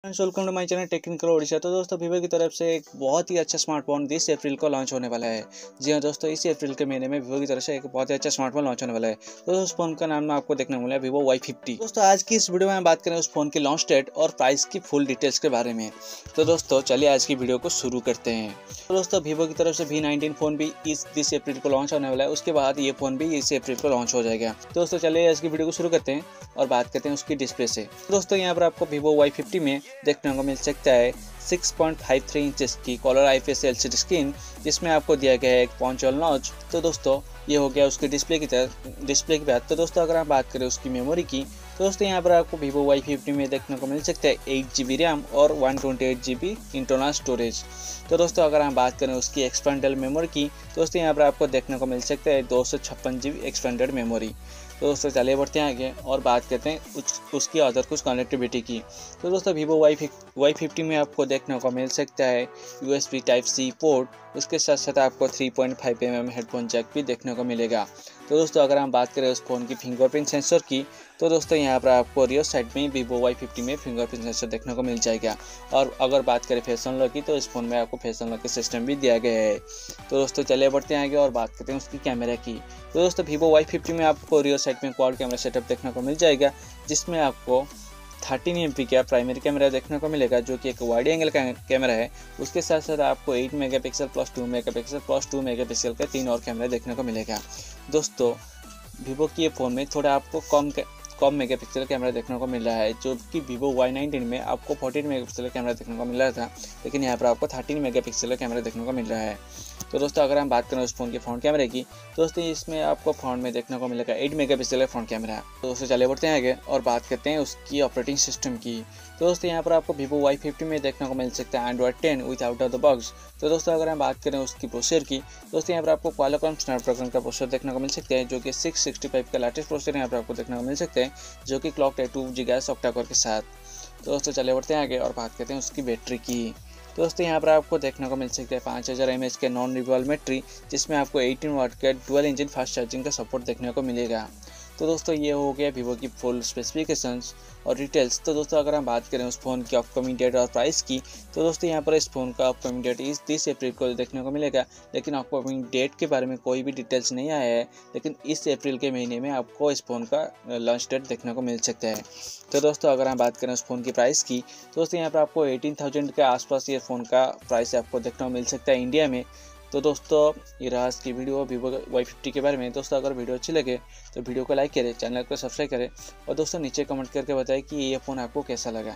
Friends, welcome to my channel technical Odisha. तो दोस्तों, Vivo की तरफ से एक बहुत ही अच्छा स्मार्टफोन 20 अप्रैल को लॉन्च होने वाला है। जी हाँ दोस्तों, इसी अप्रैल के महीने में वीवो की तरफ से एक बहुत ही अच्छा स्मार्टफोन लॉन्च होने वाला है। तो उस फोन का नाम आपको देखने को मिला है Vivo Y50। दोस्तों, आज की इस वीडियो में हम बात करें उस फोन की लॉन्च डेट और प्राइस की फुल डिटेल्स के बारे में। तो दोस्तों, चलिए आज की वीडियो को शुरू करते हैं। तो दोस्तों, वीवो की तरफ से V19 फोन भी इस 20 अप्रैल को लॉन्च होने वाला है। उसके बाद ये फोन भी इस अप्रैल को लॉन्च हो जाएगा। तो दोस्तों, चलिए आज की वीडियो को शुरू करते हैं और बात करते हैं उसकी डिस्प्ले से। दोस्तों, यहाँ पर आपको Vivo Y50 में देखने को मिल सकता है 6.53 इंचेस की कलर आईपीएस एलसीडी स्क्रीन, जिसमें आपको दिया गया है एक पंच-होल नॉच। तो दोस्तों, ये हो गया उसकी डिस्प्ले की बात। तो दोस्तों, अगर आप बात करें उसकी मेमोरी की, तो दोस्तों यहाँ पर आपको Vivo Y50 में देखने को मिल सकता है 8GB रैम और 128GB इंटरनल स्टोरेज। तो दोस्तों, अगर हम बात करें उसकी एक्सपेंडेबल मेमोरी की, तो दोस्तों यहाँ पर आपको देखने को मिल सकता है 256GB एक्सपेंडेड मेमोरी। तो दोस्तों, चलिए बढ़ते हैं आगे और बात करते हैं उसकी अदर कुछ कनेक्टिविटी की। तो दोस्तों, Vivo Y50 में आपको देखने को मिल सकता है USB Type-C पोर्ट। उसके साथ साथ आपको 3.5mm हेडफोन जैक भी देखने को मिलेगा। तो दोस्तों, अगर हम बात करें उस फ़ोन की फिंगरप्रिंट सेंसर की, तो दोस्तों यहाँ पर आपको रियर साइड में Vivo Y50 में फिंगरप्रिंट सेंसर देखने को मिल जाएगा। और अगर बात करें फेस अनलॉक की, तो इस फ़ोन में आपको फेस अनलॉक सिस्टम भी दिया गया है। तो दोस्तों, चलिए बढ़ते हैं आगे और बात करते हैं उसकी कैमरा की। तो दोस्तों, Vivo Y50 में आपको रियर साइड में क्वाड कैमरा सेटअप देखने को मिल जाएगा, जिसमें आपको 13MP का प्राइमरी कैमरा देखने को मिलेगा, जो कि एक वाइड एंगल कैमरा है। उसके साथ साथ आपको 8 megapixel plus 2 megapixel plus 2 megapixel का 3 और कैमरा देखने को मिलेगा। दोस्तों, Vivo की ये फ़ोन में थोड़ा आपको कम मेगापिक्सल कैमरा देखने को मिल रहा है, जो कि Vivo Y19 में आपको 14 मेगापिक्सल कैमरा देखने को मिल रहा था, लेकिन यहाँ पर आपको 13 मेगापिक्सल कैमरा देखने को मिल रहा है। तो दोस्तों, अगर हम बात करें उस फ़ोन के फ्रंट कैमरे की, तो दोस्तों इसमें आपको फ्रंट में देखने को मिलेगा 8 मेगापिक्सल का फ्रंट कैमरा। तो दोस्तों, चलिए बढ़ते हैं आगे और बात करते हैं उसकी ऑपरेटिंग सिस्टम की। तो दोस्तों, यहाँ पर आपको Vivo Y50 में देखने को मिल सकता है Android 10 with out of the box. तो दोस्तों, अगर हम बात करें उसकी प्रोसेसर की, दोस्तों यहाँ पर आपको क्वालकॉम स्नैपड्रैगन का प्रोसेसर देखने को मिल सकता है, जो कि 665 का लेटेस्ट प्रोसेसर यहाँ पर आपको देखने को मिल सकता है, जो कि क्लॉक है 2 GHz ऑक्टा कोर के साथ। तो दोस्तों, चलिए बढ़ते हैं आगे और बात करते हैं उसकी बैटरी की। तो दोस्तों, यहाँ पर आपको देखने को मिल सकता है 5000 mAh के नॉन रिमूवेबल बैटरी, जिसमें आपको 18 वाट के डुअल इंजन फास्ट चार्जिंग का सपोर्ट देखने को मिलेगा। तो दोस्तों, ये हो गया Vivo की फुल स्पेसिफिकेशंस और डिटेल्स। तो दोस्तों, अगर हम बात करें उस फ़ोन की अपकमिंग डेट और प्राइस की, तो दोस्तों यहाँ पर इस फ़ोन का अपकमिंग डेट इस 30 अप्रैल को देखने को मिलेगा, लेकिन अपकमिंग डेट के बारे में कोई भी डिटेल्स नहीं आया है। लेकिन इस अप्रैल के महीने में आपको इस फ़ोन का लॉन्च डेट देखने को मिल सकता है। तो दोस्तों, अगर हम बात करें उस फ़ोन की प्राइस की, तो दोस्तों यहाँ पर आपको 18,000 के आसपास ये फ़ोन का प्राइस आपको देखने को मिल सकता है इंडिया में। तो दोस्तों, ये रहा आज की वीडियो Vivo Y50 के बारे में। दोस्तों, अगर वीडियो अच्छी लगे तो वीडियो को लाइक करें, चैनल को सब्सक्राइब करें और दोस्तों नीचे कमेंट करके बताएं कि ये फ़ोन आपको कैसा लगा।